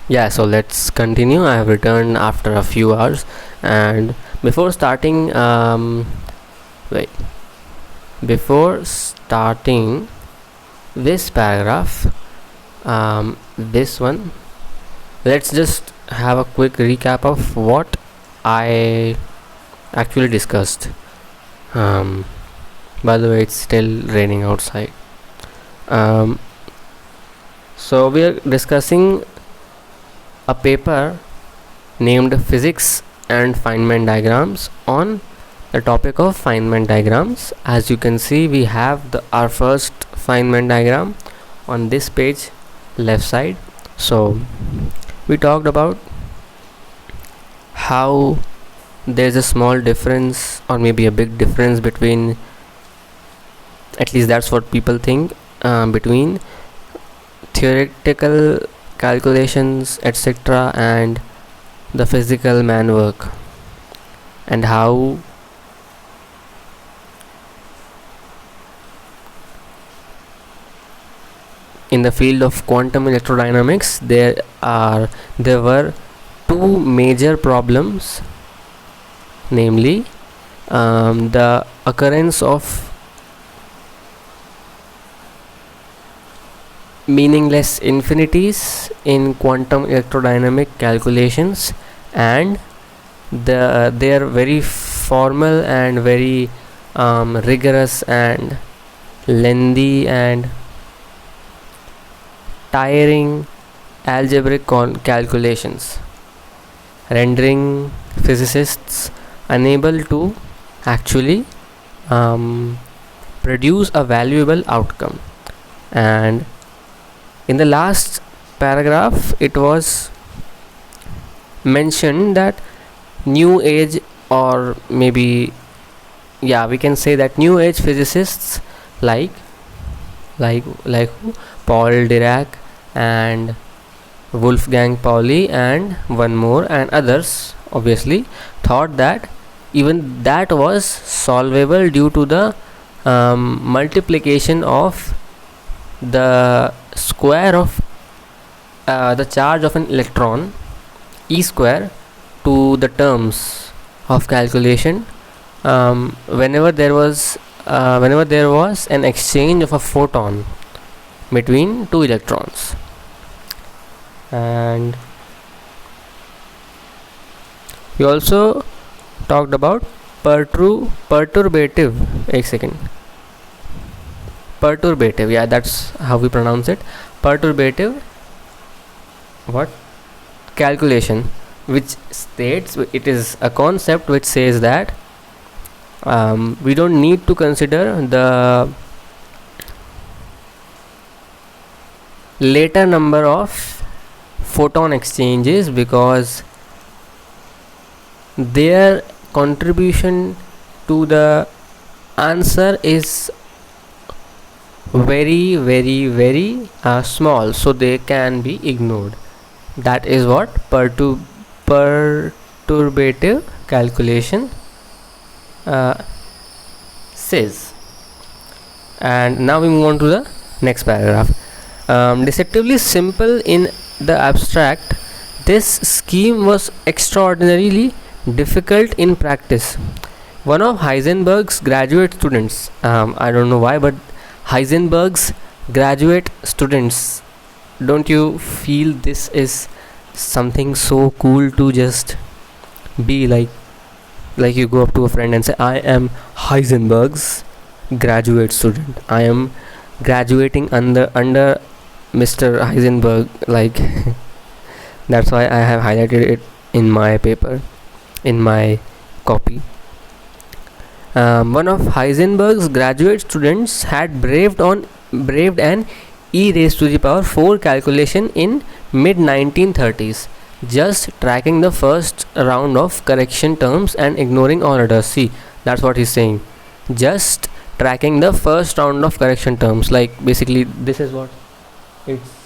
Yeah, so let's continue. I have returned after a few hours, and before starting, wait, before starting this paragraph, this one, let's just have a quick recap of what I actually discussed. Um, by the way, it's still raining outside. Um, so we are discussing a paper named Physics and Feynman Diagrams on the topic of Feynman diagrams. As you can see, we have our first Feynman diagram on this page, left side. So we talked about how there's a small difference, or maybe a big difference, between, at least that's what people think, between theoretical calculations, etc., and the physical man work, and how in the field of quantum electrodynamics there were two major problems, namely the occurrence of meaningless infinities in quantum electrodynamic calculations, and their very formal and very rigorous and lengthy and tiring algebraic calculations, rendering physicists unable to actually produce a valuable outcome. And in the last paragraph, it was mentioned that new age, or maybe, yeah, we can say that new age physicists like who? Paul Dirac and Wolfgang Pauli and one more and others, obviously, thought that even that was solvable due to the multiplication of the square of the charge of an electron, E square, to the terms of calculation whenever there was an exchange of a photon between two electrons. And we also talked about perturbative, yeah, that's how we pronounce it, perturbative calculation, which states, it is a concept which says that we don't need to consider the later number of photon exchanges, because their contribution to the answer is very, very, very small, so they can be ignored. That is what perturbative calculation says. And now we move on to the next paragraph. Deceptively simple in the abstract, this scheme was extraordinarily difficult in practice. One of Heisenberg's graduate students, I don't know why, but Heisenberg's graduate students, don't you feel this is something so cool to just be like you go up to a friend and say, I am Heisenberg's graduate student, I am graduating under Mr. Heisenberg, like that's why I have highlighted it in my paper, in my copy. One of Heisenberg's graduate students had braved an e raised to the power 4 calculation in mid 1930s, just tracking the first round of correction terms and ignoring all others. See, that's what he's saying, just tracking the first round of correction terms. Like, basically, this is what it's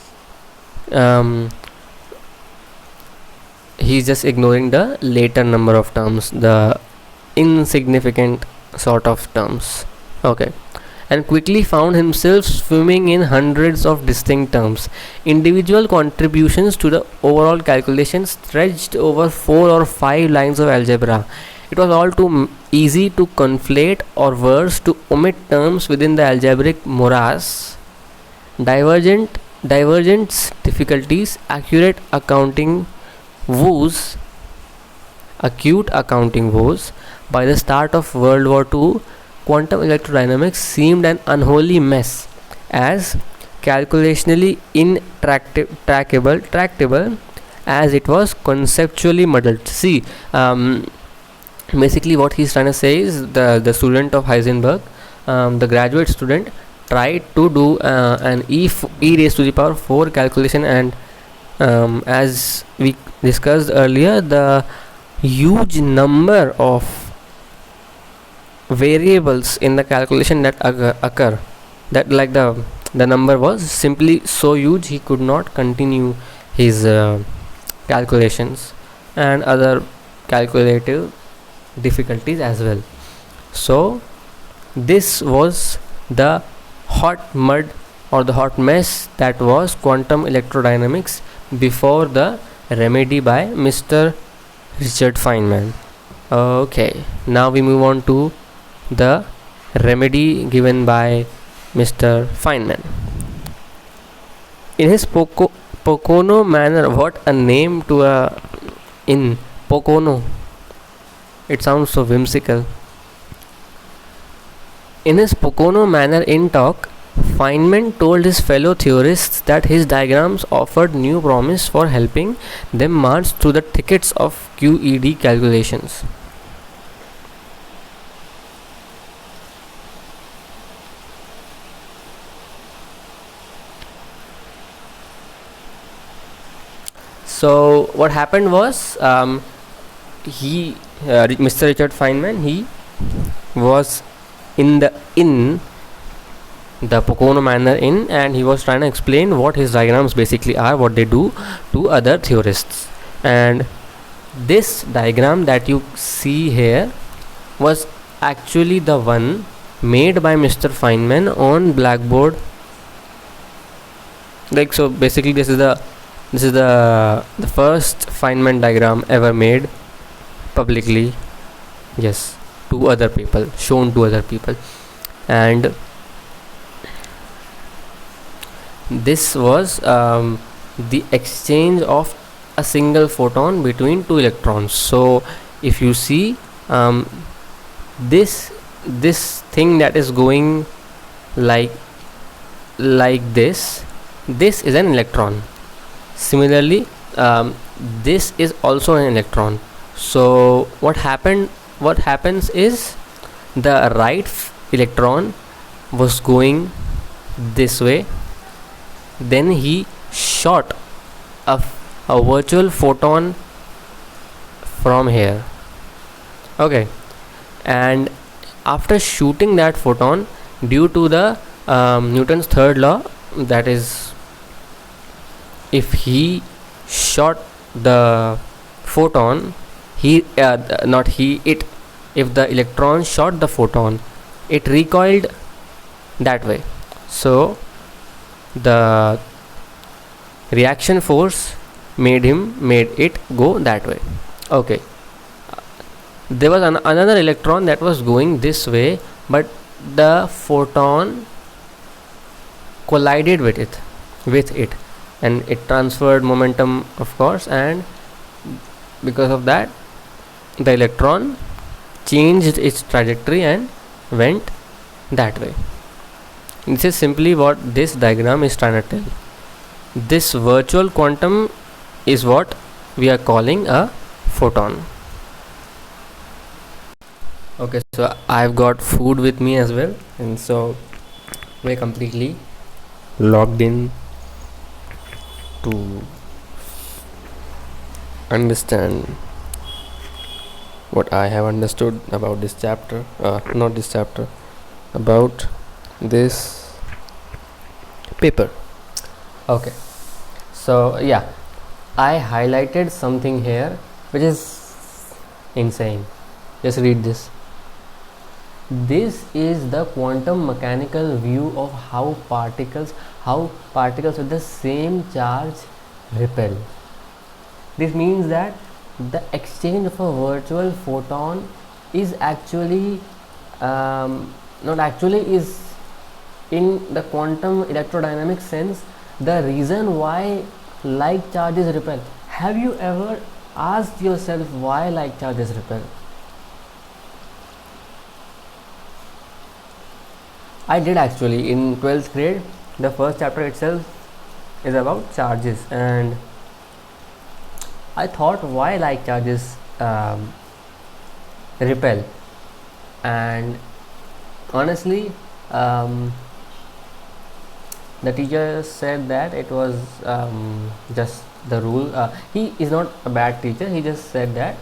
he's just ignoring the later number of terms, the insignificant sort of terms. Okay. and quickly found himself swimming in hundreds of distinct terms. Individual contributions to the overall calculation stretched over 4 or 5 lines of algebra. It was all too easy to conflate, or worse, to omit terms within the algebraic morass. Divergence difficulties, woes, acute accounting woes. By the start of World War II, quantum electrodynamics seemed an unholy mess, as calculationally tractable as it was conceptually muddled. See, basically what he's trying to say is the student of Heisenberg, the graduate student, tried to do an e raised to the power 4 calculation, and as we discussed earlier, the huge number of variables in the calculation that occur, that like the number was simply so huge he could not continue his calculations, and other calculative difficulties as well. So this was the hot mud or the hot mess that was quantum electrodynamics before the remedy by Mr. Richard Feynman. Okay, now we move on to the remedy given by Mr. Feynman. In his Pocono manner, what a name to a in Pocono. It sounds so whimsical. In his Pocono manner in talk, Feynman told his fellow theorists that his diagrams offered new promise for helping them march through the thickets of QED calculations. So what happened was, Mr. Richard Feynman, he was in the Pocono Manor Inn, and he was trying to explain what his diagrams basically are, what they do to other theorists. And this diagram that you see here was actually the one made by Mr. Feynman on blackboard. Like, so basically this is the first Feynman diagram ever made publicly, yes, to other people, shown to other people. And this was the exchange of a single photon between two electrons. So if you see, this thing that is going like this is an electron. Similarly, this is also an electron. So what happens is, the right electron was going this way, then he shot a virtual photon from here. Okay, and after shooting that photon, due to the Newton's third law, that is, if he shot the photon, if the electron shot the photon, it recoiled that way. So the reaction force made it go that way. Okay, there was another electron that was going this way, but the photon collided with it, and it transferred momentum, of course, and because of that, the electron changed its trajectory and went that way. This is simply what this diagram is trying to tell. This virtual quantum is what we are calling a photon. Okay, so I've got food with me as well, and so we're completely logged in to understand what I have understood about this chapter, about this paper. Okay, so yeah, I highlighted something here which is insane. Just read this. This is the quantum mechanical view of how particles with the same charge repel. This means that the exchange of a virtual photon is actually not actually is in the quantum electrodynamic sense the reason why like charges repel. Have you ever asked yourself why like charges repel? I did actually in 12th grade. The first chapter itself is about charges, and I thought why like charges repel, and honestly, the teacher said that it was just the rule. He is not a bad teacher. He just said that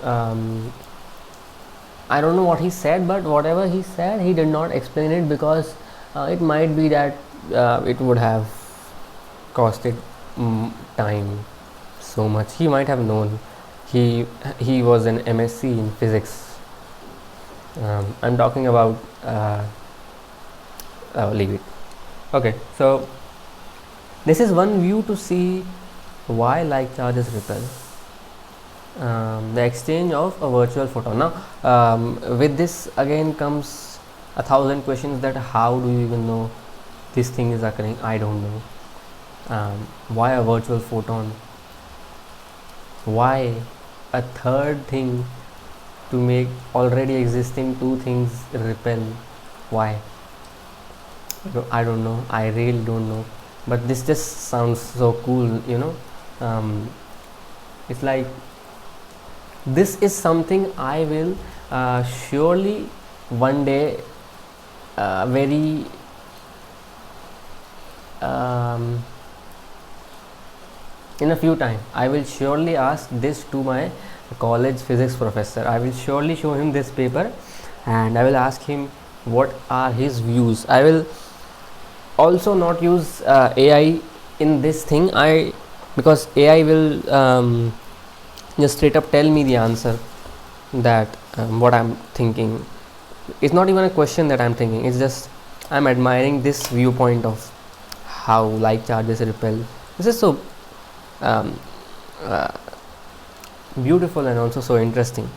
um, I don't know what he said, but whatever he said, he did not explain it because it might be that it would have costed time so much. He might have known. He was an MSc in physics. I'm talking about. Leave it. Okay, so this is one view to see why like charges repel. The exchange of a virtual photon. Now, with this again comes 1,000 questions that how do you even know this thing is occurring? I don't know. Why a virtual photon? Why a third thing to make already existing two things repel? Why? I don't know. I really don't know. But this just sounds so cool, you know. It's like this is something I will surely one day very in a few time I will surely ask this to my college physics professor. I will surely show him this paper and I will ask him what are his views. I will also not use AI in this thing because AI will just straight up tell me the answer that what I'm thinking. It's not even a question that I'm thinking, it's just I'm admiring this viewpoint of how like charges repel. This is so beautiful and also so interesting.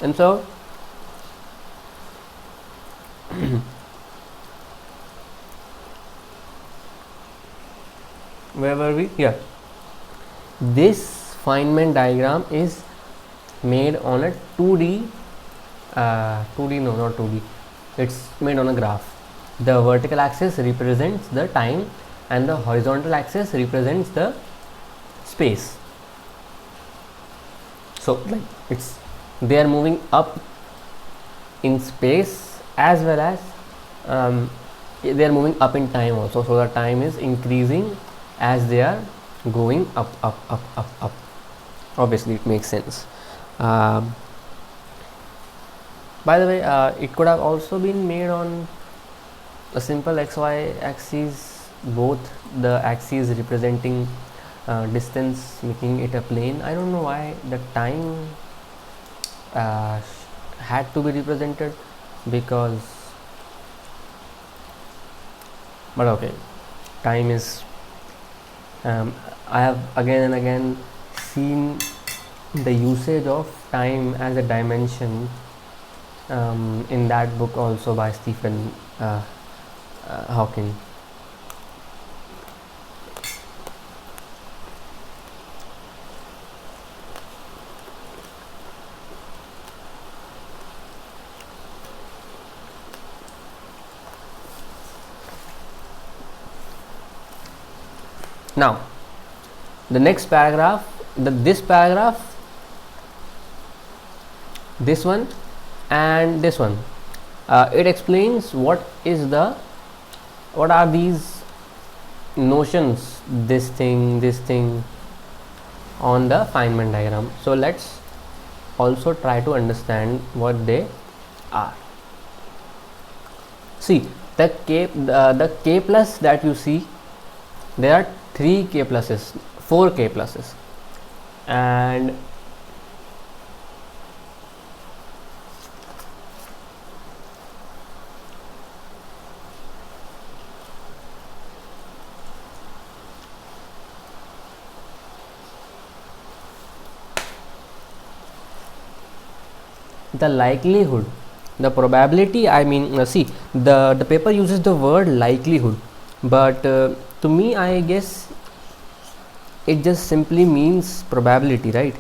And so where were we? Yeah, this Feynman diagram is made on a 2D 2D no, not 2D, it's made on a graph. The vertical axis represents the time and the horizontal axis represents the space. So like it's they are moving up in space as well as they are moving up in time also, so the time is increasing as they are going up. Obviously it makes sense. By the way, it could have also been made on a simple xy axis, both the axes representing distance, making it a plane. I don't know why the time had to be represented, because but okay, time is I have again and again seen the usage of time as a dimension in that book also by Stephen Hawking. Now the next paragraph, this paragraph, this one and this one, it explains what are these notions, this thing on the Feynman diagram. So let's also try to understand what they are. See, the k plus that you see, there are 3 k pluses, 4 k pluses. and the likelihood, the probability, I mean, see, the paper uses the word likelihood, but to me, I guess it just simply means probability, right?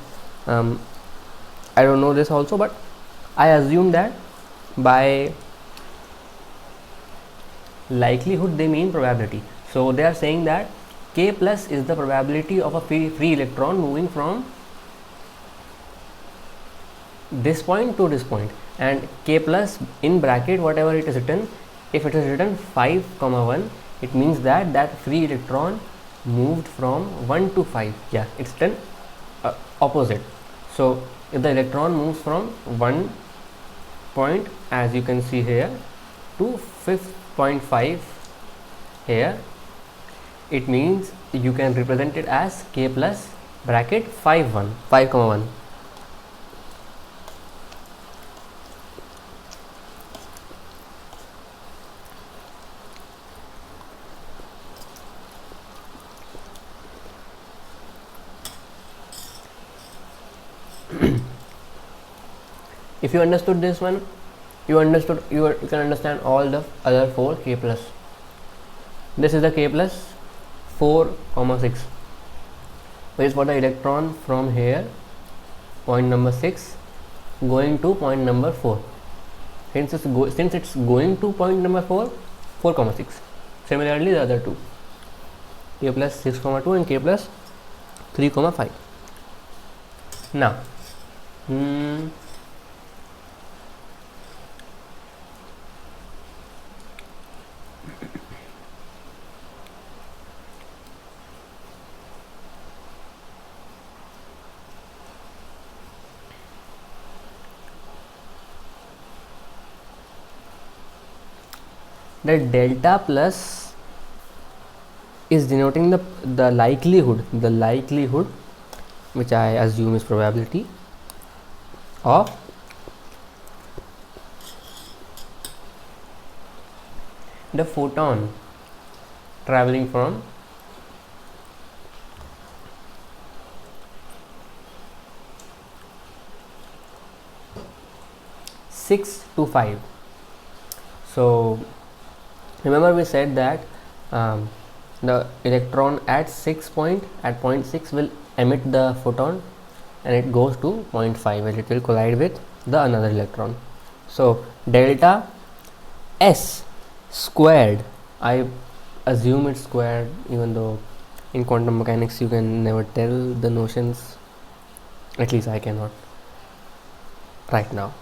I don't know this also, but I assume that by likelihood they mean probability. So they are saying that k plus is the probability of a free electron moving from this point to this point, and k plus in bracket whatever it is written, if it is written 5 comma 1, it means that that free electron moved from 1 to 5. Yeah, it's then opposite. So if the electron moves from 1 point, as you can see here, to 5.5 here, it means you can represent it as k plus bracket 5 comma 1. If you understood this one, you can understand all the other 4 k plus. This is the k plus 4 comma 6, which is for the electron from here, point number 6, going to point number 4. Since it's going to point number 4 comma 6. Similarly, the other two, k plus 6 comma 2 and k plus 3 comma 5. Now, the delta plus is denoting the likelihood, which I assume is probability of the photon traveling from six to 5. So remember we said that the electron at point 6 will emit the photon, and it goes to 0.5 where it will collide with the another electron. So delta S squared, I assume it's squared, even though in quantum mechanics you can never tell the notions, at least I cannot right now.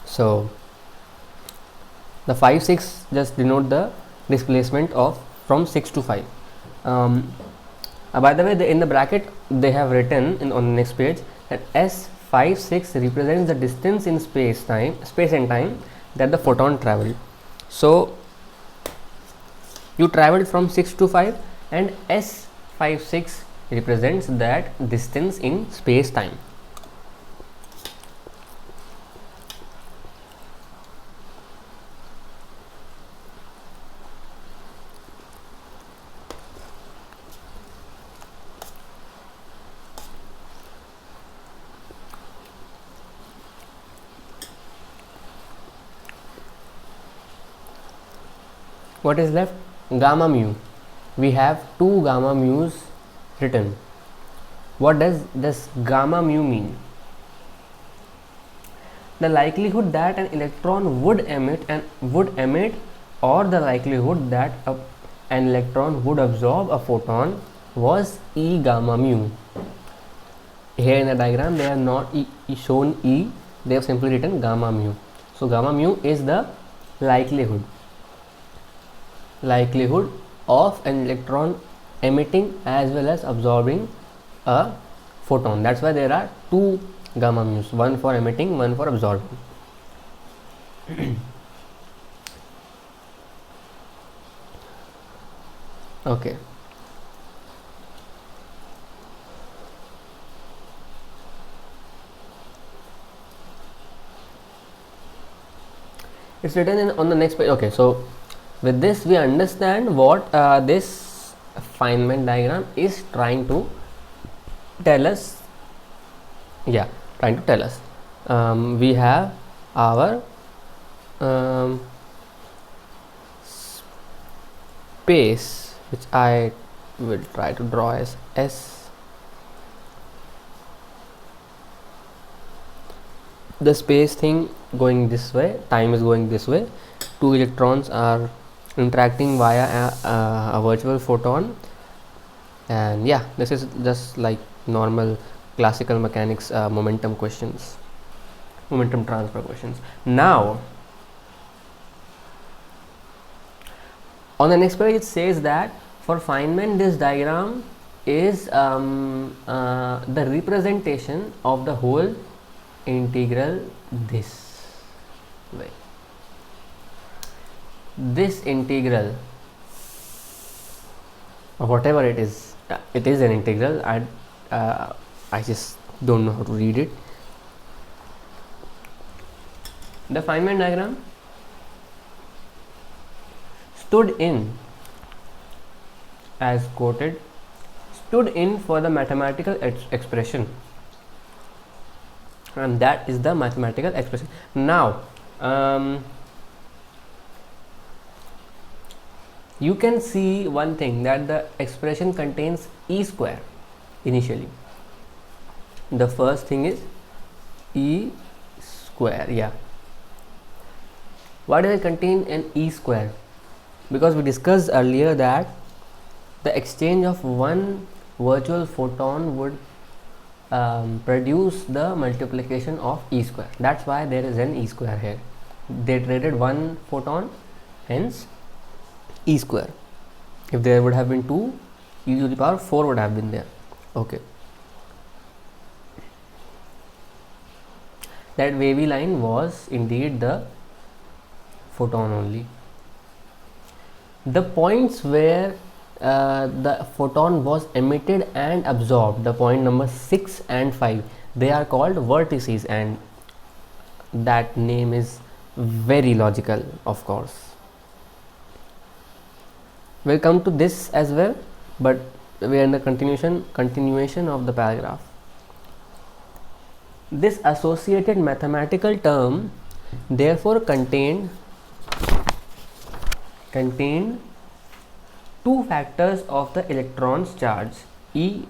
So the 5 6 just denote the displacement of from 6 to 5. By the way, in the bracket they have written on the next page that S56 represents the distance in space and time that the photon traveled. So you traveled from 6 to 5, and S56 represents that distance in space time. What is left? Gamma mu. We have 2 gamma mu's written. What does this gamma mu mean? The likelihood that an electron would emit, or the likelihood that an electron would absorb a photon was E gamma mu. Here in the diagram they have not shown E, they have simply written gamma mu. So gamma mu is the likelihood of an electron emitting as well as absorbing a photon. That's why there are 2 gamma mu's, one for emitting, one for absorbing. Okay. It's written in on the next page. Okay, so with this we understand what this Feynman diagram is trying to tell us. Yeah, trying to tell us. We have our space, which I will try to draw as S. The space thing going this way, time is going this way, two electrons are interacting via a virtual photon, and yeah, this is just like normal classical mechanics momentum questions, momentum transfer questions. Now on the next page it says that for Feynman this diagram is the representation of the whole integral this way. This integral, or whatever it is an integral. I just don't know how to read it. The Feynman diagram stood in, as quoted, stood in for the mathematical expression, and that is the mathematical expression. Now you can see one thing, that the expression contains E square initially. The first thing is E square. Yeah, why does it contain an E square? Because we discussed earlier that the exchange of one virtual photon would produce the multiplication of E square. That's why there is an E square here. They traded one photon, hence E square. If there would have been 2, e to the power 4 would have been there. Okay, that wavy line was indeed the photon only. The points where the photon was emitted and absorbed, the point number 6 and 5, they are called vertices, and that name is very logical, of course. We'll come to this as well, but we are in the continuation of the paragraph. This associated mathematical term therefore contained 2 factors of the electron's charge, E,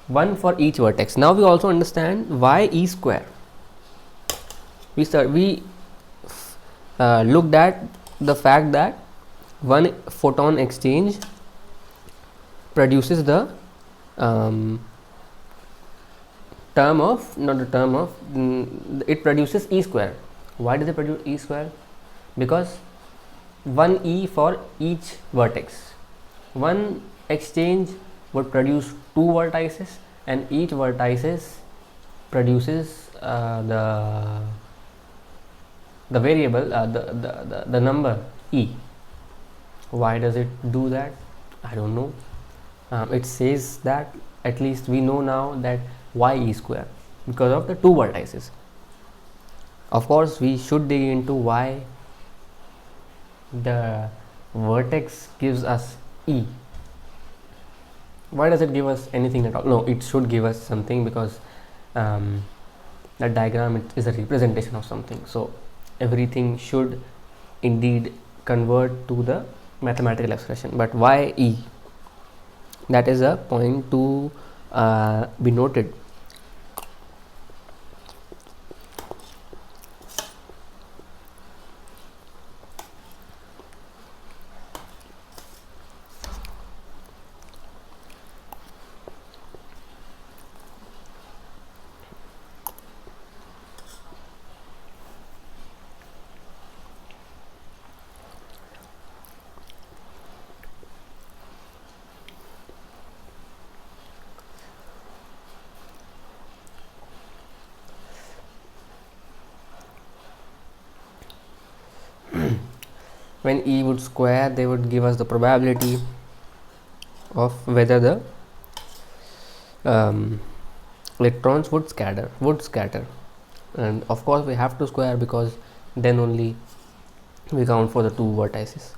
one for each vertex. Now we also understand why E square. We looked at the fact that one photon exchange produces the it produces E square. Why does it produce E square? Because 1 E for each vertex. One exchange would produce 2 vertices, and each vertices produces the variable, the number E. Why does it do that? I don't know. It says that, at least we know now, that why E square, because of the 2 vertices. Of course we should dig into why the vertex gives us E. Why does it give us anything at all? No, it should give us something, because that diagram is a representation of something, so everything should indeed convert to the mathematical expression. But why E? That is a point to be noted. When E would square, they would give us the probability of whether the electrons would scatter, and of course we have to square, because then only we count for the two vertices.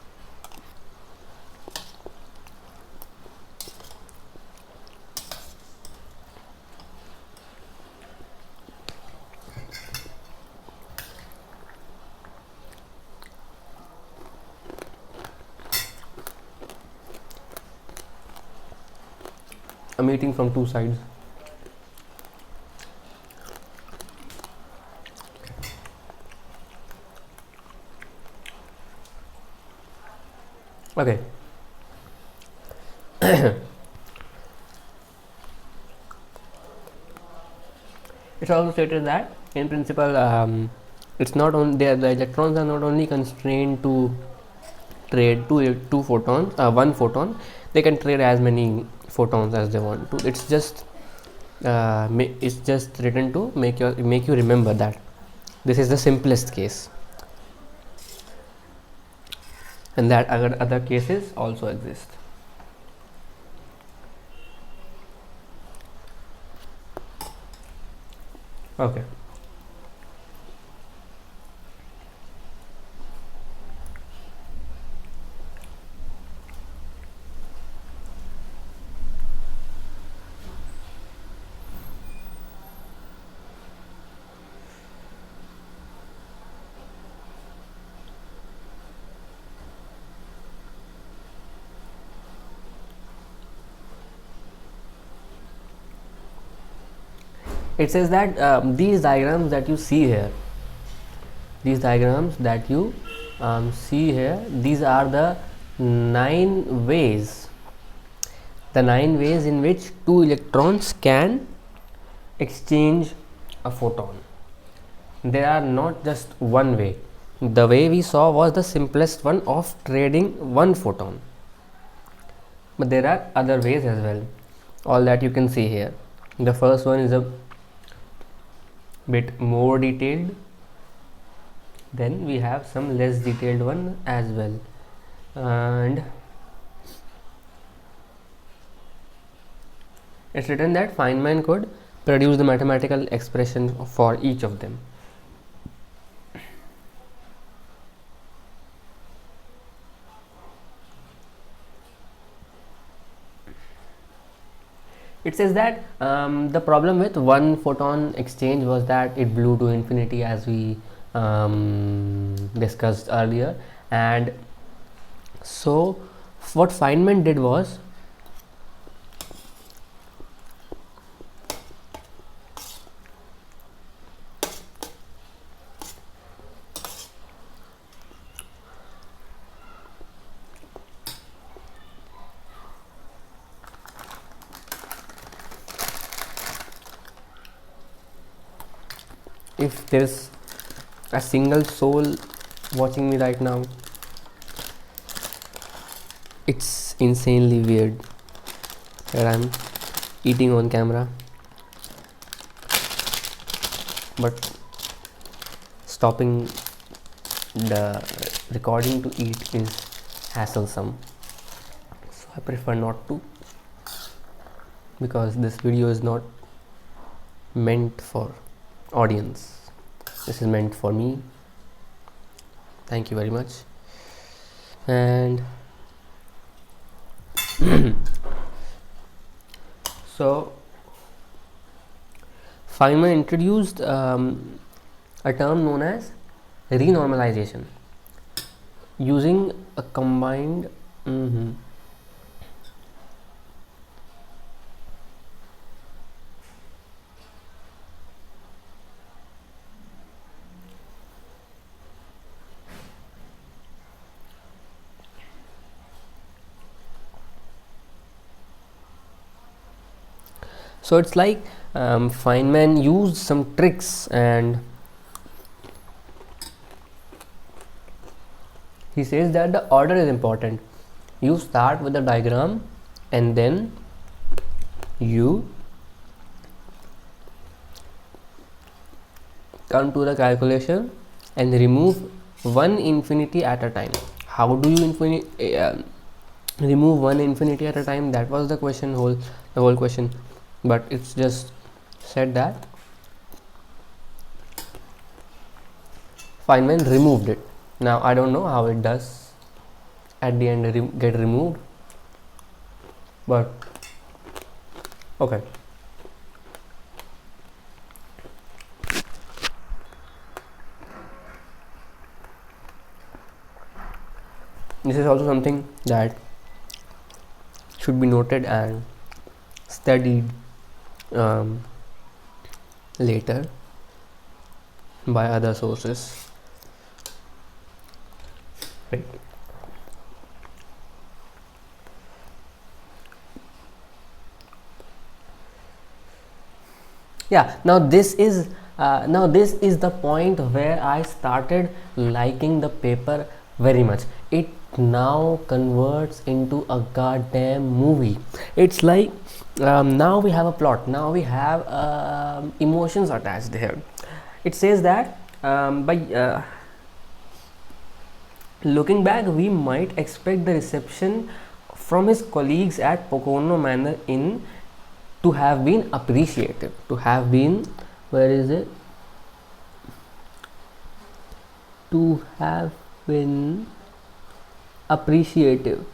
A meeting from two sides. Okay. It's also stated that in principle it's not only the electrons are not only constrained to trade two photons, one photon. They can trade as many photons as they want to. It's just written to make you remember that this is the simplest case, and that other cases also exist. Okay. It says that these diagrams that you see here, these are the 9 ways in which two electrons can exchange a photon. There are not just one way. The way we saw was the simplest one of trading one photon, but there are other ways as well, all that you can see here. The first one is a bit more detailed, then we have some less detailed one as well, and it's written that Feynman could produce the mathematical expression for each of them. It says that the problem with one photon exchange was that it blew to infinity, as we discussed earlier. And so what Feynman did was, if there's a single soul watching me right now, it's insanely weird that I'm eating on camera, but stopping the recording to eat is hassle-some, so I prefer not to, because this video is not meant for audience. This is meant for me. Thank you very much. And so Feynman introduced a term known as renormalization using a combined so it's like Feynman used some tricks, and he says that the order is important. You start with the diagram and then you come to the calculation and remove one infinity at a time. How do you remove one infinity at a time? That was the question, the whole question, but it's just said that Feynman removed it. Now I don't know how it does at the end get removed, but okay. This is also something that should be noted and studied later by other sources. Right. Yeah, now this is the point where I started liking the paper very much. It now converts into a goddamn movie. It's like now we have a plot, now we have emotions attached here. It says that by looking back, we might expect the reception from his colleagues at Pocono Manor Inn to have been appreciated, to have been, where is it, to have been appreciative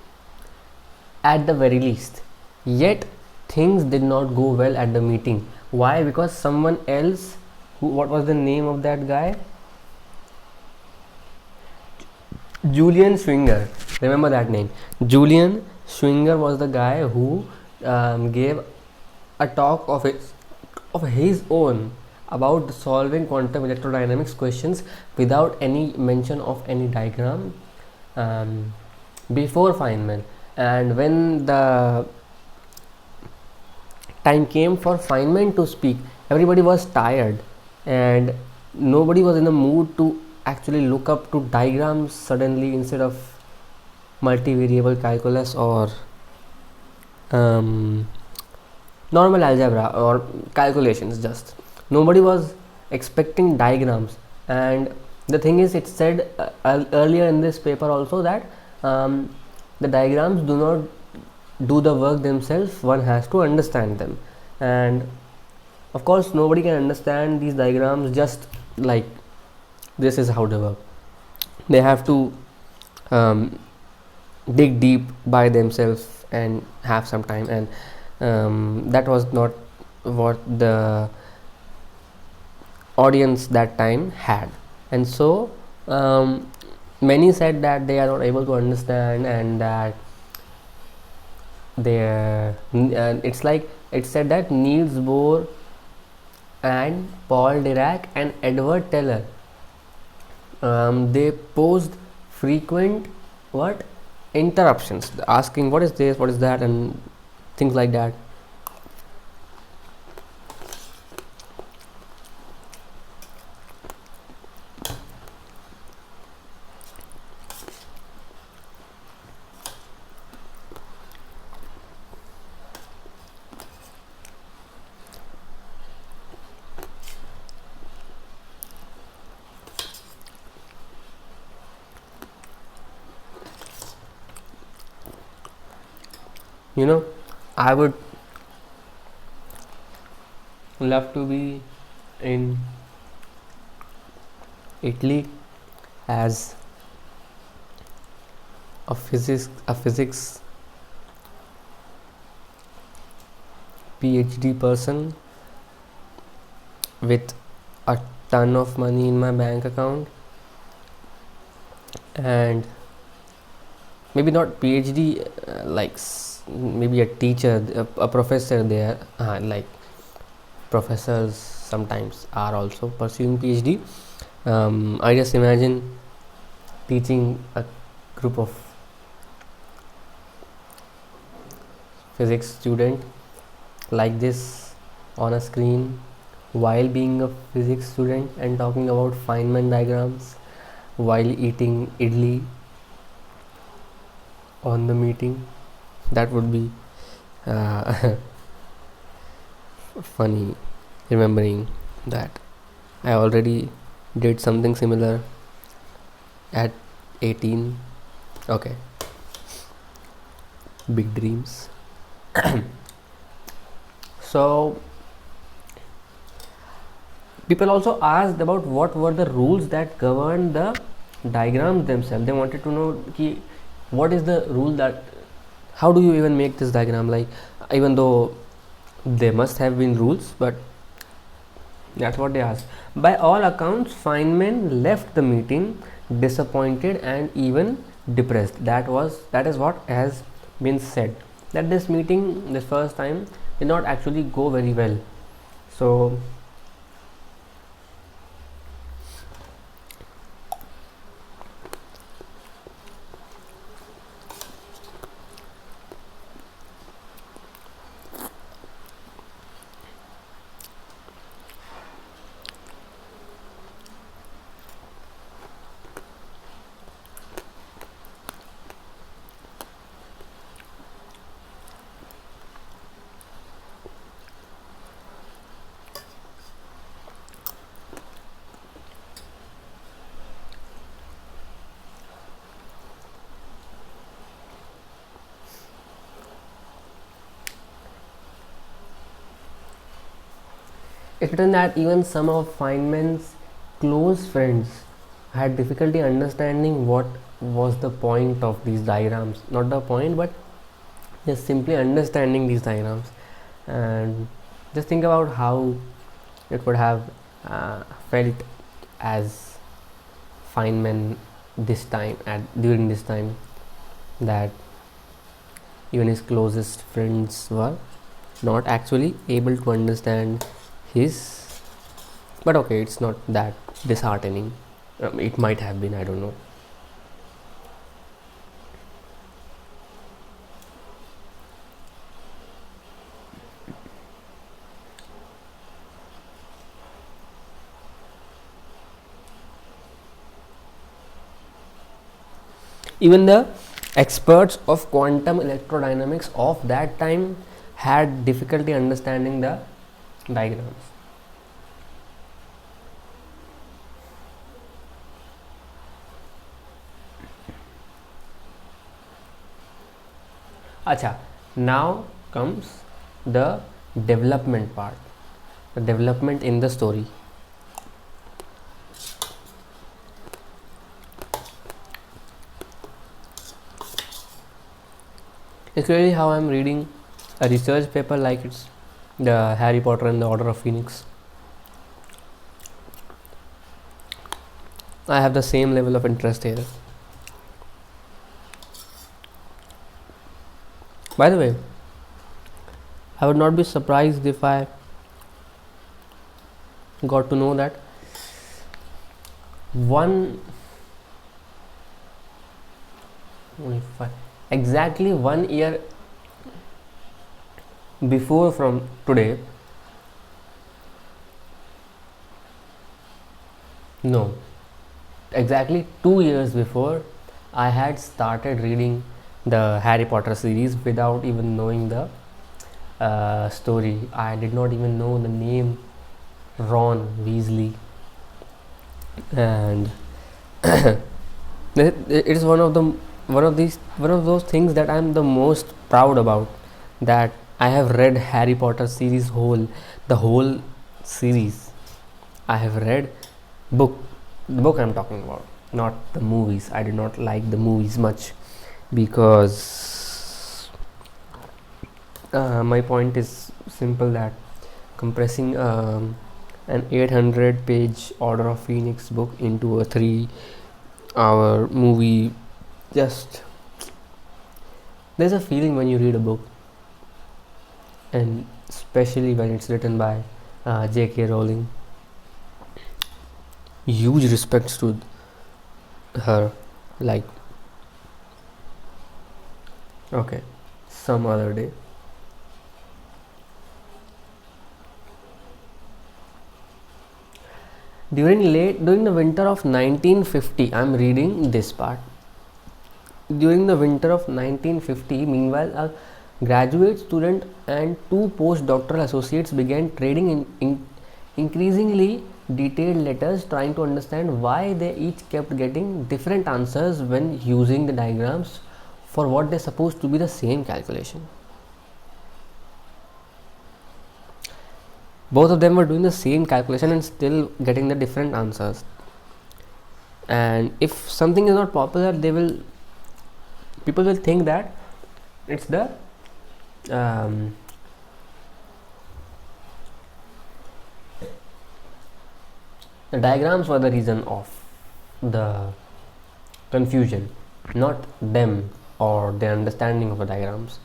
at the very least. Yet things did not go well at the meeting. Why? Because someone else, what was the name of that guy? Julian Schwinger. Remember that name. Julian Schwinger was the guy who gave a talk of his own about solving quantum electrodynamics questions without any mention of any diagram before Feynman. And when the time came for Feynman to speak, everybody was tired and nobody was in the mood to actually look up to diagrams suddenly instead of multivariable calculus or normal algebra or calculations. Just nobody was expecting diagrams. And the thing is, it said earlier in this paper also that the diagrams do not do the work themselves, one has to understand them. And of course nobody can understand these diagrams just like this is how they work. They have to dig deep by themselves and have some time, and that was not what the audience that time had. And so many said that they are not able to understand, and that it's like it said that Niels Bohr and Paul Dirac and Edward Teller they posed frequent interruptions, asking what is this, what is that, and things like that. I would love to be in Italy as a physics PhD person with a ton of money in my bank account, and maybe not PhD, like maybe a teacher, a professor there, like professors sometimes are also pursuing PhD. I just imagine teaching a group of physics student like this on a screen while being a physics student and talking about Feynman diagrams while eating idli on the meeting. That would be funny, remembering that I already did something similar at 18. Okay, big dreams. So people also asked about what were the rules that governed the diagrams themselves. They wanted to know ki, what is the rule, that how do you even make this diagram, like even though there must have been rules, but that's what they asked. By all accounts, Feynman left the meeting disappointed and even depressed. That is what has been said, that this meeting, this first time, did not actually go very well. So it's written that even some of Feynman's close friends had difficulty understanding what was the point of these diagrams. Not the point, but just simply understanding these diagrams. And just think about how it would have felt as Feynman this time, at during this time, that even his closest friends were not actually able to understand his. But okay, it's not that disheartening. It might have been, I don't know. Even the experts of quantum electrodynamics of that time had difficulty understanding the diagrams. Acha, now comes the development part, the development in the story. It's really how I'm reading a research paper like it's the Harry Potter and the Order of Phoenix. I have the same level of interest here. By the way, I would not be surprised if I got to know that exactly 1 year before from today, no, exactly 2 years before, I had started reading the Harry Potter series without even knowing the story. I did not even know the name Ron Weasley, and it is one of those things that I'm the most proud about, that I have read Harry Potter series the whole series. I have read the book I'm talking about, not the movies. I did not like the movies much because my point is simple, that compressing an 800 page Order of Phoenix book into a 3-hour movie, just there's a feeling when you read a book, and especially when it's written by J.K. Rowling. Huge respects to her. Like, okay, some other day. During the winter of 1950, I'm reading this part. During the winter of 1950, meanwhile, a graduate student and two postdoctoral associates began trading in increasingly detailed letters, trying to understand why they each kept getting different answers when using the diagrams for what they supposed to be the same calculation. Both of them were doing the same calculation and still getting the different answers. and if something is not popular, people will think that it's um, the diagrams were the reason of the confusion, not them or their understanding of the diagrams.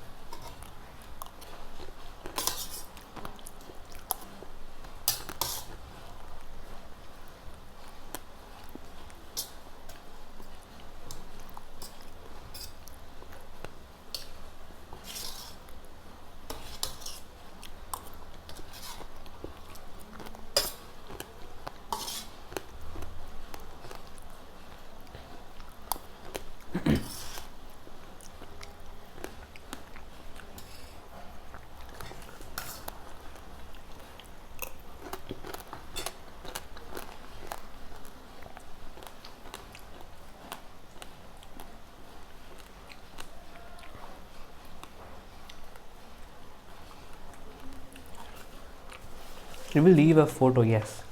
We will leave a photo. Yes,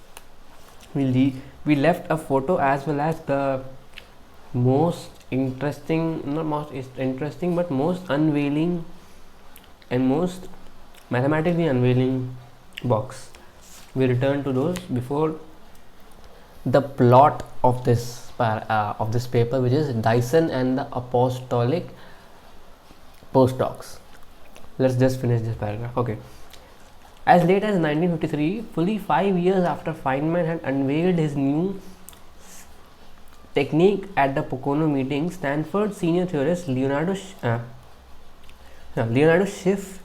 we left a photo as well as the most interesting, not most interesting, but most unveiling and most mathematically unveiling box. We return to those before the plot of this paper, which is Dyson and the Apostolic Postdocs. Let's just finish this paragraph. Okay. As late as 1953, fully 5 years after Feynman had unveiled his new technique at the Pocono meeting, Stanford senior theorist Leonardo Schiff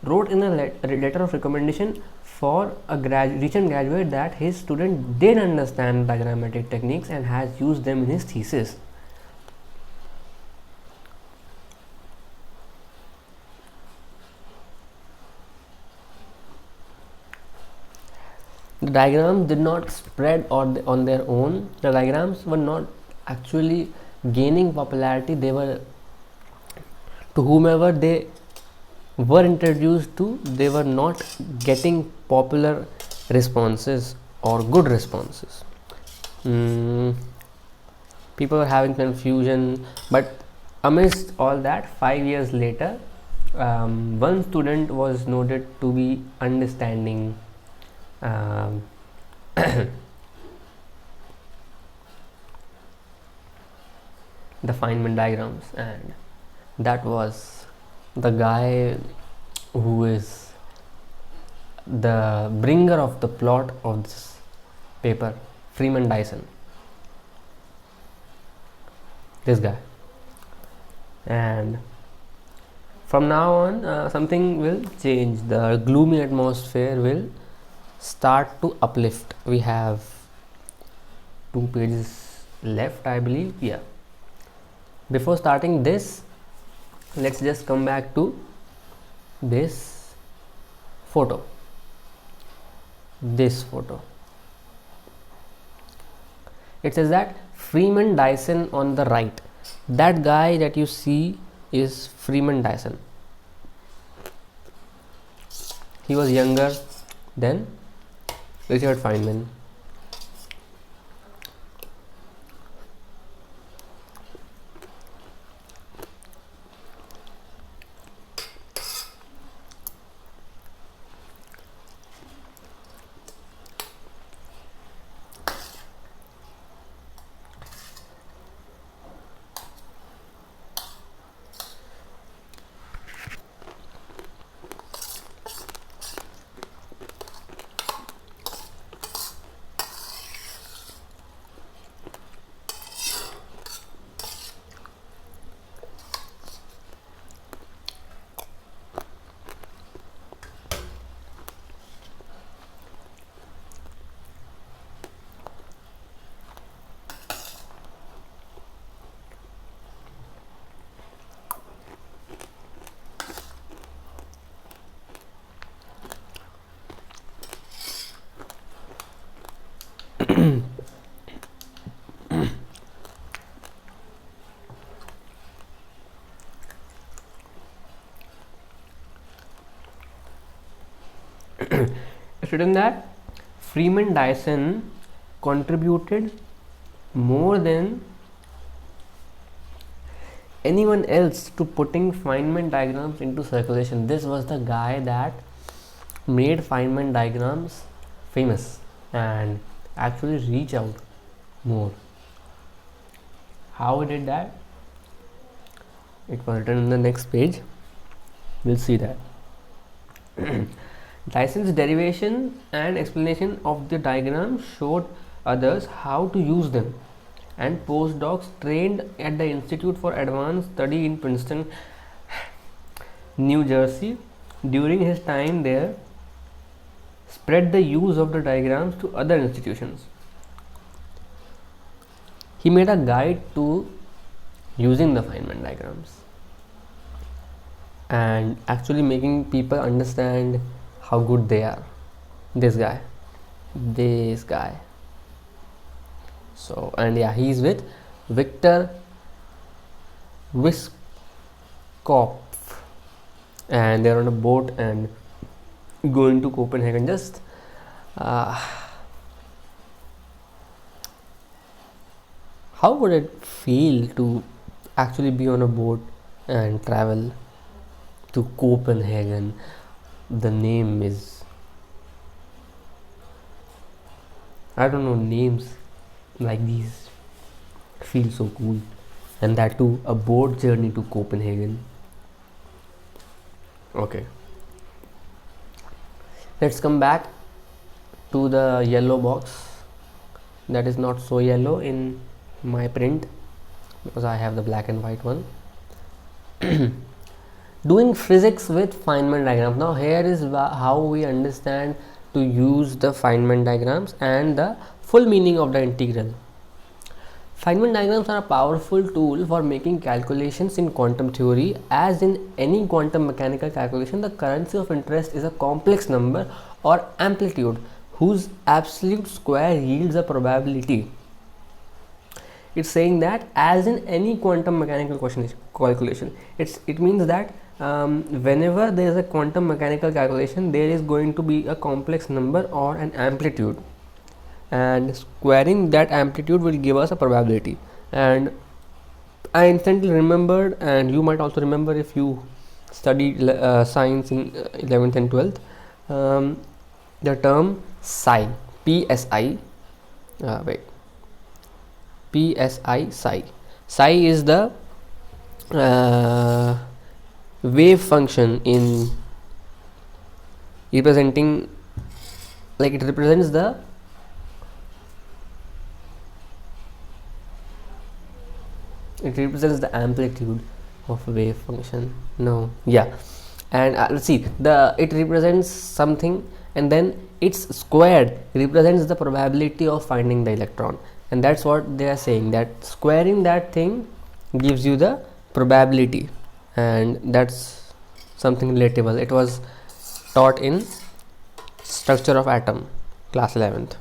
wrote in a letter of recommendation for a recent graduate that his student did understand diagrammatic techniques and has used them in his thesis. The diagrams did not spread on their own. The diagrams were not actually gaining popularity. They were, to whomever they were introduced to, they were not getting popular responses or good responses. People were having confusion, but amidst all that, 5 years later, one student was noted to be understanding the Feynman diagrams, and that was the guy who is the bringer of the plot of this paper, Freeman Dyson. This guy. And from now on, something will change. The gloomy atmosphere will start to uplift. We have 2 pages left, I believe. Yeah. Before starting this, let's just come back to this photo. This photo. It says that Freeman Dyson on the right. That guy that you see is Freeman Dyson. He was younger than Richard Feynman. It's written that Freeman Dyson contributed more than anyone else to putting Feynman diagrams into circulation. This was the guy that made Feynman diagrams famous and actually reach out more. How he did that? It was written in the next page. We'll see that. Dyson's derivation and explanation of the diagram showed others how to use them, and postdocs trained at the Institute for Advanced Study in Princeton, New Jersey, during his time there, spread the use of the diagrams to other institutions. He made a guide to using the Feynman diagrams and actually making people understand how good they are. This guy. So, and yeah, he's with Victor Wiskopf, and they're on a boat and going to Copenhagen. Just how would it feel to actually be on a boat and travel to Copenhagen? The name is, I don't know, names like these feel so cool, and that too a boat journey to Copenhagen. Okay, let's come back to the yellow box that is not so yellow in my print because I have the black and white one. Doing physics with Feynman diagrams. Now here is how we understand to use the Feynman diagrams and the full meaning of the integral. Feynman diagrams are a powerful tool for making calculations in quantum theory. As in any quantum mechanical calculation, the currency of interest is a complex number or amplitude whose absolute square yields a probability. It's saying that as in any quantum mechanical calculation, it means that whenever there is a quantum mechanical calculation, there is going to be a complex number or an amplitude, and squaring that amplitude will give us a probability. And I instantly remembered, and you might also remember if you studied science in 11th and 12th, the term psi, psi, psi. Psi is the wave function in representing, like it represents the amplitude of a wave function. No, yeah, and let's see, it represents something, and then its squared represents the probability of finding the electron, and that's what they are saying, that squaring that thing gives you the probability, and that's something relatable. It was taught in structure of atom, class 11th.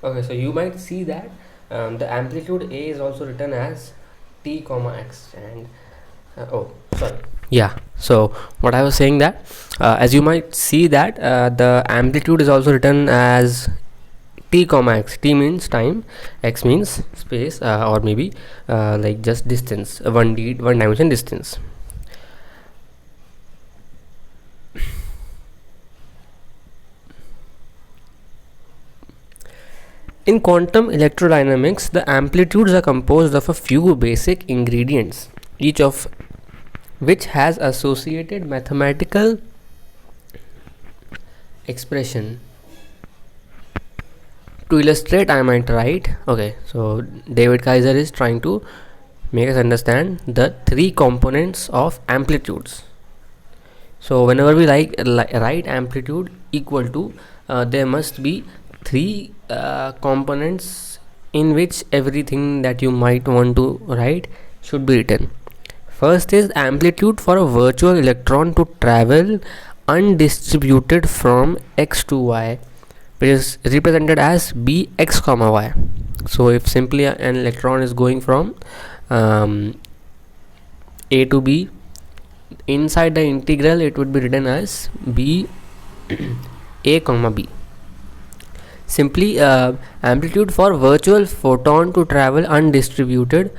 Okay, so you might see that the amplitude A is also written as t comma x, and yeah, so what I was saying, that as you might see that the amplitude is also written as t comma x. T means time, x means space, or maybe like just distance, one dimension distance. In quantum electrodynamics, the amplitudes are composed of a few basic ingredients, each of which has associated mathematical expression. To illustrate, I might write, okay, so David Kaiser is trying to make us understand the three components of amplitudes. So whenever we write amplitude equal to, there must be three components in which everything that you might want to write should be written. First is amplitude for a virtual electron to travel undistributed from x to y, which is represented as bx comma y. So if simply an electron is going from a to b, inside the integral it would be written as b a comma b. Simply amplitude for virtual photon to travel undistributed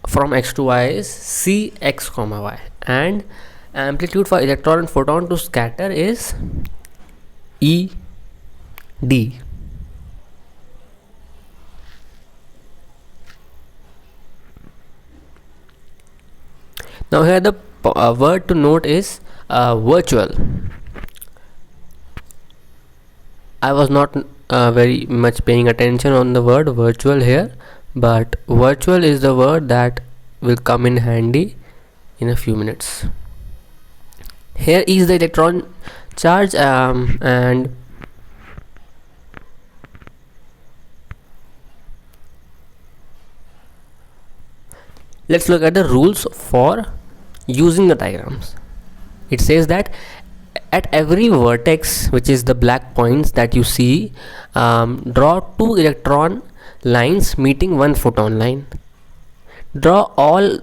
from x to y is cx comma y, and amplitude for electron and photon to scatter is ed. Now here the word to note is virtual. I was not very much paying attention on the word virtual here, but virtual is the word that will come in handy in a few minutes. Here is the electron charge, and let's look at the rules for using the diagrams. It says that at every vertex, which is the black points that you see, draw two electron lines meeting one photon line. Draw all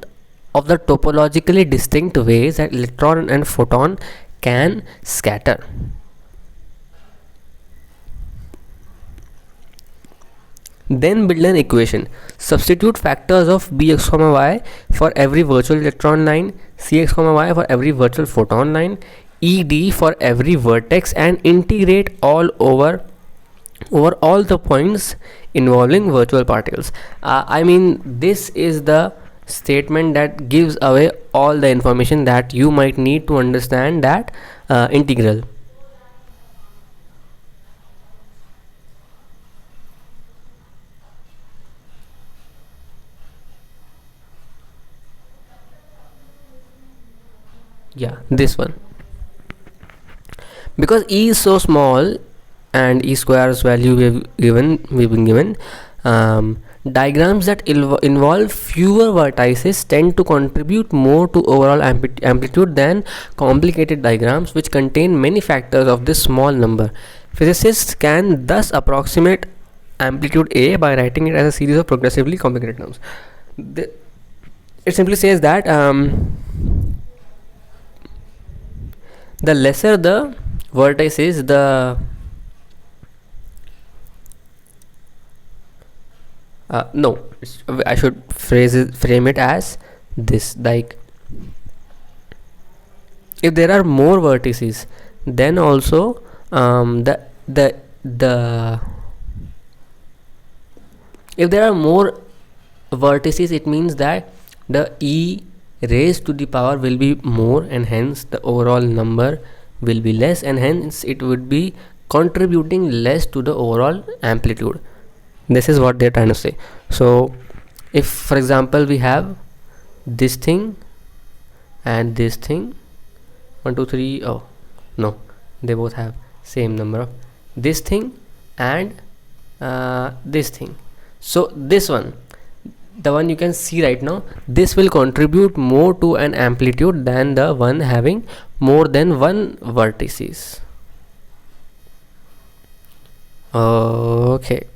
of the topologically distinct ways that electron and photon can scatter. Then build an equation. Substitute factors of bx comma y for every virtual electron line, cx comma y for every virtual photon line, ed for every vertex, and integrate all over all the points involving virtual particles. I mean, this is the statement that gives away all the information that you might need to understand that integral. Yeah, this one. Because e is so small and e square's value we've been given, diagrams that involve fewer vertices tend to contribute more to overall amplitude than complicated diagrams which contain many factors of this small number. Physicists can thus approximate amplitude A by writing it as a series of progressively complicated terms. It simply says that the lesser the vertex is, the no, I should frame it as this, like if there are more vertices, then also if there are more vertices, it means that the e raised to the power will be more, and hence the overall number will be less, and hence it would be contributing less to the overall amplitude. This is what they're trying to say. So if for example we have this thing and this thing, 1 2 3, oh no, they both have same number of this thing and this thing. So this one, the one you can see right now, this will contribute more to an amplitude than the one having more than one vertices. Okay.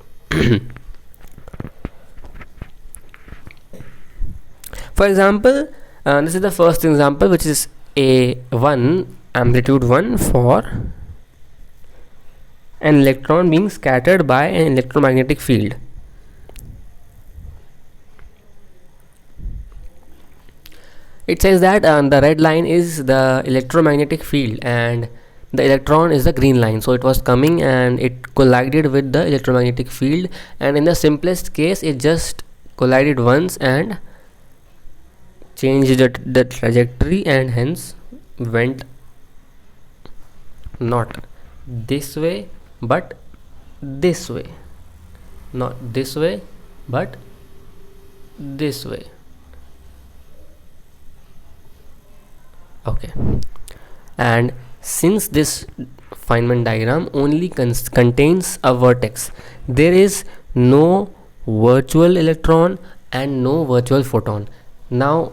For example, this is the first example, which is A1, amplitude 1 for an electron being scattered by an electromagnetic field. It says that the red line is the electromagnetic field, and the electron is the green line, so it was coming and it collided with the electromagnetic field, and in the simplest case it just collided once and changed the trajectory, and hence went not this way but this way, not this way but this way. Okay, and since this Feynman diagram only contains a vertex, there is no virtual electron and no virtual photon. Now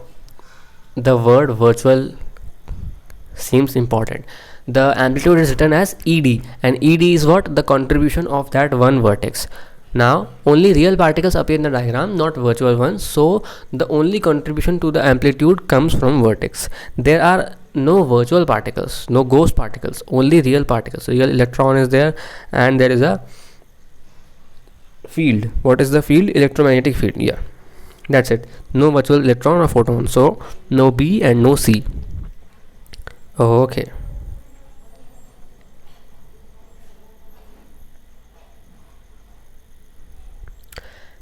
the word virtual seems important. The amplitude is written as ED, and ED is what? The contribution of that one vertex. Now only real particles appear in the diagram, not virtual ones, so the only contribution to the amplitude comes from vertex. There are no virtual particles, no ghost particles, only real particles. Real electron is there, and there is a field. What is the field? Electromagnetic field. Yeah, that's it. No virtual electron or photon, so no B and no C. Okay.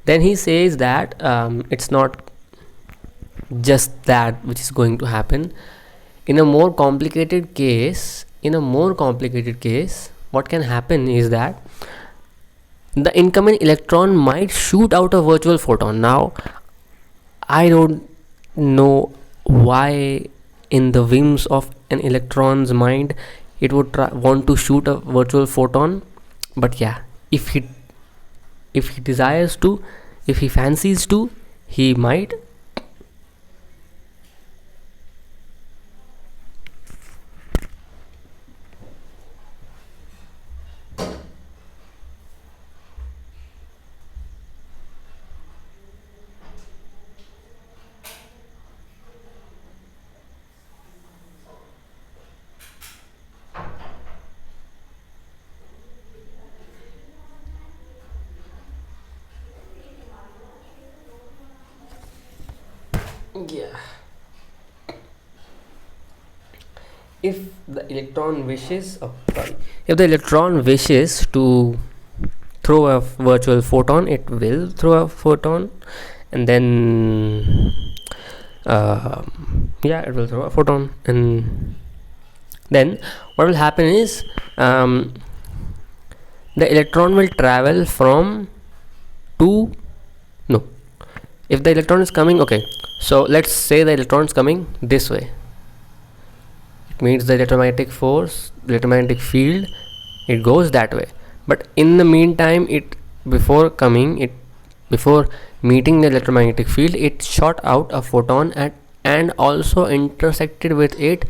Then he says that it's not just that which is going to happen. In a more complicated case, what can happen is that the incoming electron might shoot out a virtual photon. Now I don't know why in the whims of an electron's mind it would want to shoot a virtual photon, but yeah, if he desires to, if he fancies to, he might. Yeah, if the electron wishes if the electron wishes to throw a virtual photon, it will throw a photon, and then yeah, it will throw a photon, and then what will happen is the electron will travel from two, no, if the electron is coming, okay, so let's say the electron is coming this way, it means the electromagnetic force, electromagnetic field, it goes that way. But in the meantime, before meeting the electromagnetic field, it shot out a photon and also intersected with it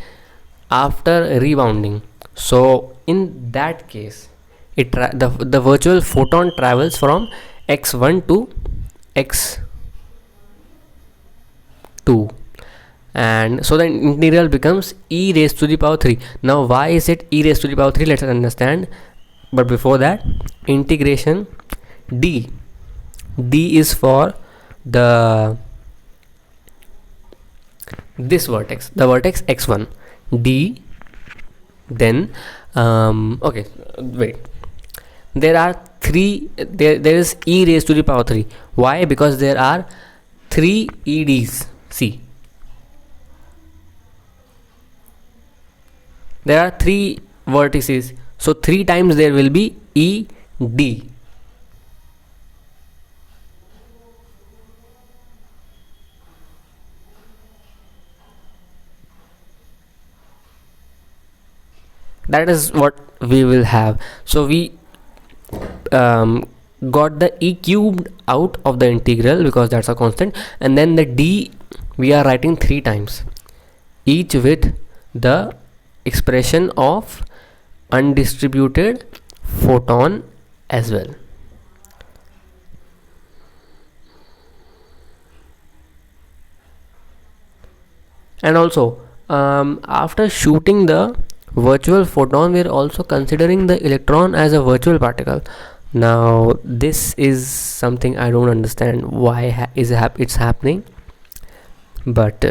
after rebounding. So in that case, the virtual photon travels from x1 to x2, and so the integral becomes e raised to the power 3. Now why is it e raised to the power 3? Let us understand. But before that, integration d is for this vertex, the vertex x1, d, then okay, wait, there are there is e raised to the power 3. Why? Because there are 3 eds. See, there are 3 vertices, so 3 times there will be ed. That is what we will have. So we got the e cubed out of the integral because that's a constant, and then the d we are writing 3 times, each with the expression of undistributed photon as well. And also after shooting the virtual photon, we are also considering the electron as a virtual particle. Now this is something I don't understand why it's happening, but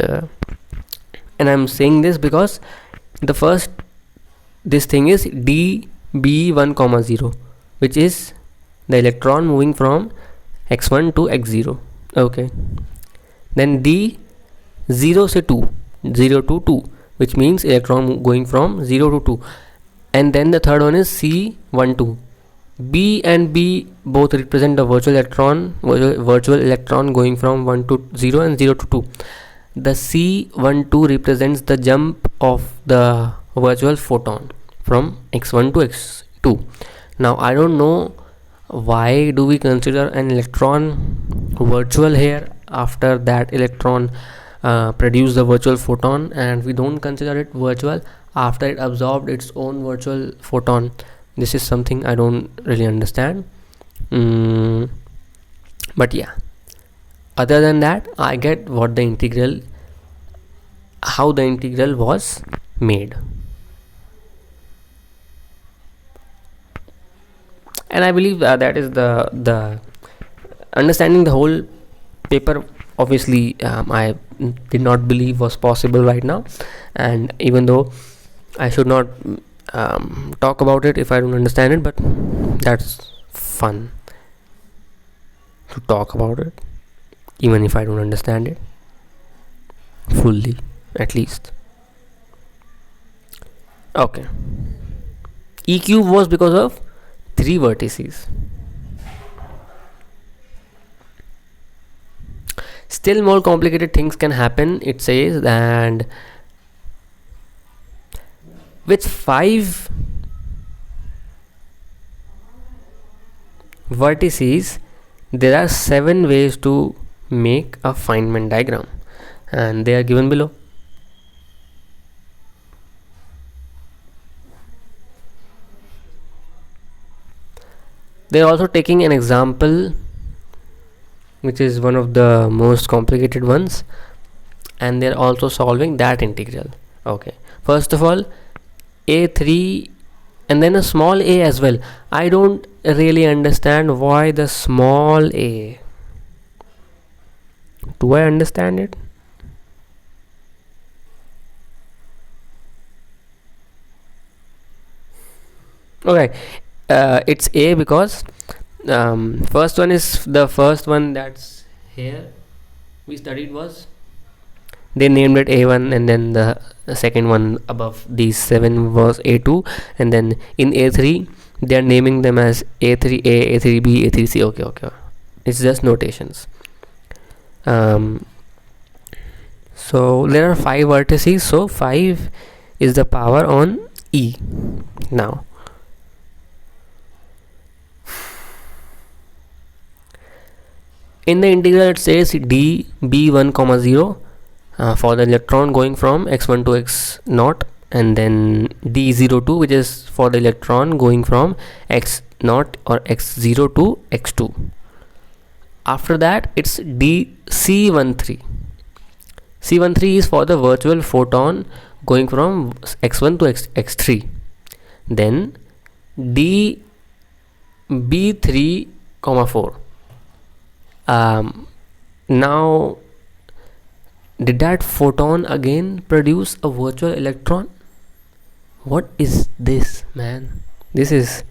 and I'm saying this because the first this thing is dB1 comma 0, which is the electron moving from x1 to x0. Okay, then d0 say 2, 0 to 2, which means electron going from 0 to 2. And then the third one is C12. B and B both represent the virtual electron going from 1 to 0 and 0 to 2. The C12 represents the jump of the virtual photon from x1 to x2. Now I don't know why do we consider an electron virtual here after that electron produce the virtual photon, and we don't consider it virtual after it absorbed its own virtual photon. This is something I don't really understand. But yeah, other than that, I get what the integral, how the integral was made. And I believe that is the understanding the whole paper. Obviously I did not believe was possible right now, and even though I should not talk about it if I don't understand it, but that's fun to talk about it even if I don't understand it fully, at least. Okay, E cube was because of 3 vertices. Still more complicated things can happen, it says, and with 5 vertices there are 7 ways to make a Feynman diagram, and they are given below. They are also taking an example which is one of the most complicated ones, and they are also solving that integral. Okay, first of all, a3 and then a small a as well. I don't really understand why the small a. Do I understand it? Okay, it's a because first one is the first one that's here we studied was, they named it a1, and then the second one above these 7 was a2, and then in a3 they are naming them as a3a, a3b, a3c. Okay, it's just notations. So there are 5 vertices, so 5 is the power on E. Now in the integral it says dB1 comma 0 for the electron going from x1 to x0, and then d02, which is for the electron going from x0 or x0 to x2. After that it's C13. C13 is for the virtual photon going from x1 to x3. Then dB3 comma 4. Now did that photon again produce a virtual electron? What is this, man? This is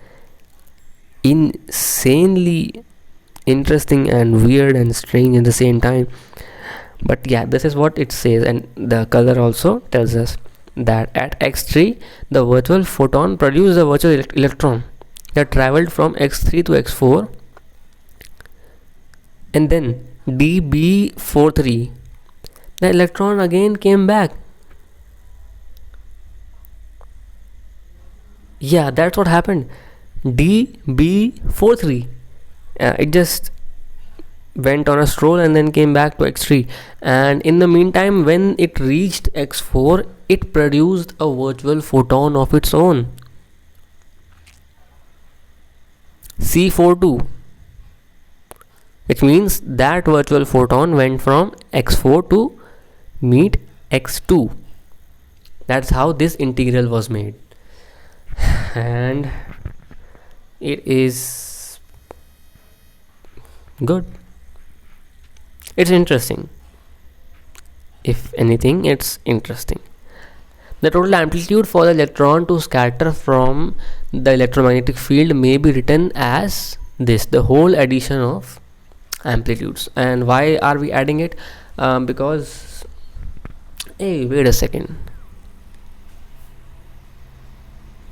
insanely interesting and weird and strange at the same time. But yeah, this is what it says, and the color also tells us that at x3 the virtual photon produced a virtual electron that traveled from x3 to x4, and then dB43 the electron again came back. Yeah, that's what happened. dB43 it just went on a stroll and then came back to x3, and in the meantime when it reached x4 it produced a virtual photon of its own, C42, which means that virtual photon went from x4 to meet x2. That's how this integral was made, and it is good. It's interesting. If anything, it's interesting. The total amplitude for the electron to scatter from the electromagnetic field may be written as this, the whole addition of amplitudes. And why are we adding it? Because, hey, wait a second,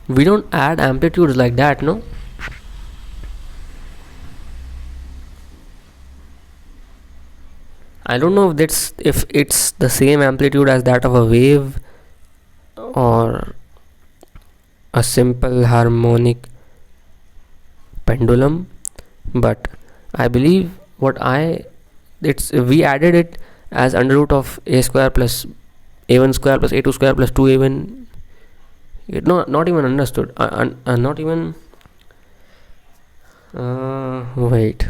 we don't add amplitudes like that, no? I don't know if it's the same amplitude as that of a wave or a simple harmonic pendulum, but I believe we added it as under root of a square plus a1 square plus a2 square plus 2a1. Not even understood. Not even. Wait.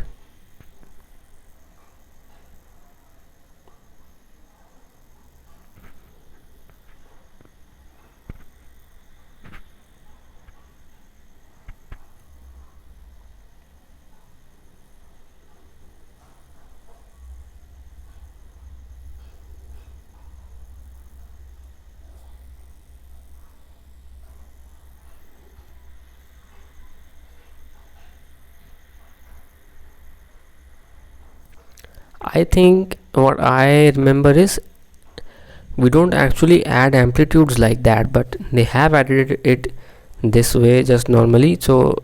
I think what I remember is we don't actually add amplitudes like that, but they have added it this way just normally, so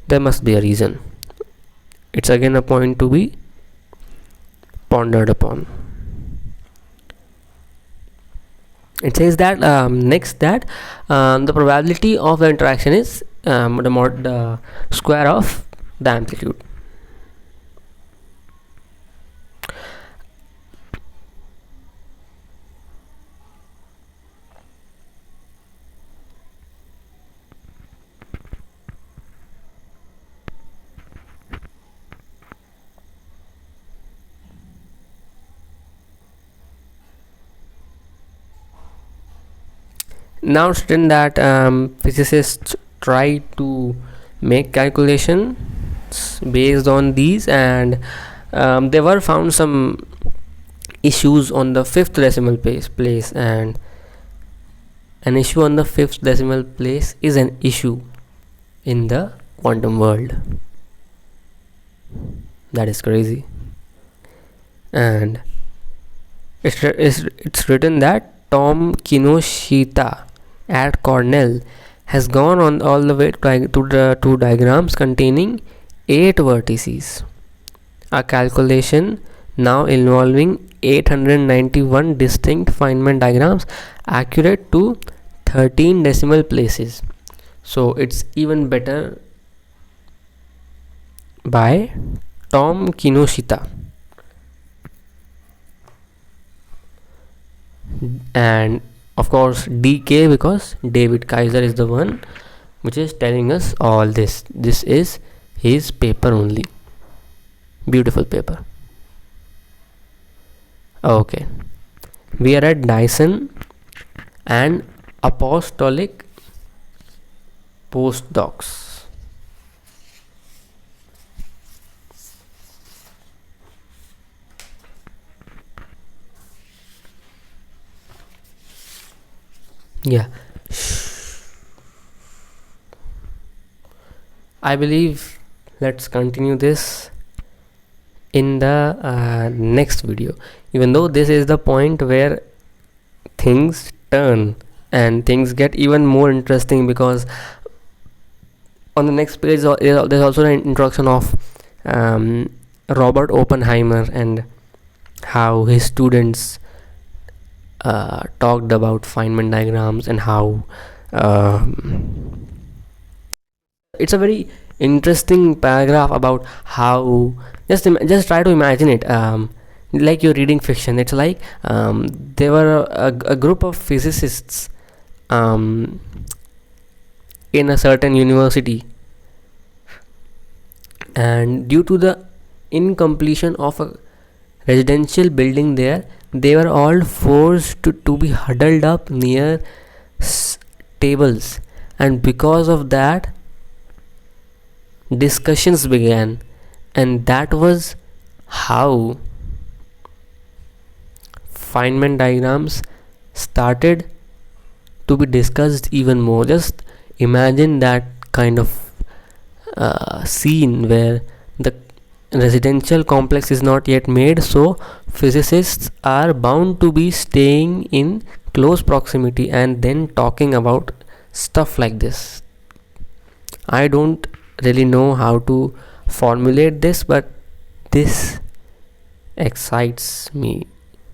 there must be a reason. It's again a point to be pondered upon. It says that next that the probability of the interaction is the square of the amplitude. Now it's written that physicists try to make calculations based on these, and there were found some issues on the fifth decimal place, and an issue on the fifth decimal place is an issue in the quantum world. That is crazy. And it's written that Tom Kinoshita at Cornell has gone on all the way to the two diagrams containing 8 vertices. A calculation now involving 891 distinct Feynman diagrams accurate to 13 decimal places. So it's even better by Tom Kinoshita. And of course DK, because David Kaiser is the one which is telling us all this. This is his paper only. Beautiful paper. Okay, we are at Dyson and apostolic postdocs. Yeah, I believe let's continue this in the next video, even though this is the point where things turn and things get even more interesting, because on the next page there's also an introduction of Robert Oppenheimer and how his students talked about Feynman diagrams, and how it's a very interesting paragraph about how just try to imagine it, like you're reading fiction. It's like there were a group of physicists in a certain university, and due to the incompletion of a residential building there, they were all forced to be huddled up near tables, and because of that discussions began, and that was how Feynman diagrams started to be discussed even more. Just imagine that kind of scene where the residential complex is not yet made, so physicists are bound to be staying in close proximity and then talking about stuff like this. I don't really know how to formulate this, but this excites me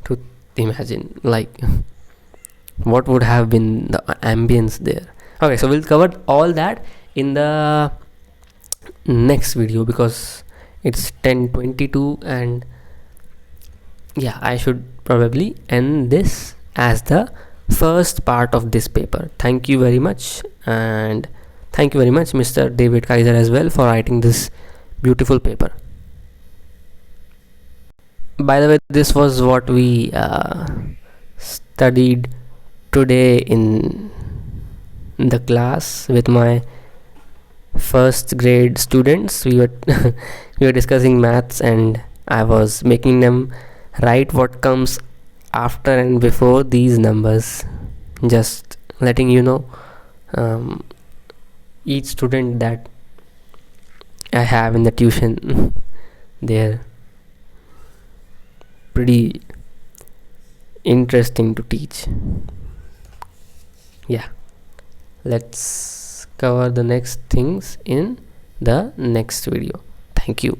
to imagine like what would have been the ambience there. Okay, so we'll cover all that in the next video because it's 10:22, and yeah, I should probably end this as the first part of this paper. Thank you very much, and thank you very much Mr. David Kaiser as well for writing this beautiful paper. By the way, this was what we studied today in the class with my first grade students. We were we were discussing maths, and I was making them write what comes after and before these numbers, just letting you know each student that I have in the tuition they're pretty interesting to teach. Yeah, let's cover the next things in the next video. Thank you.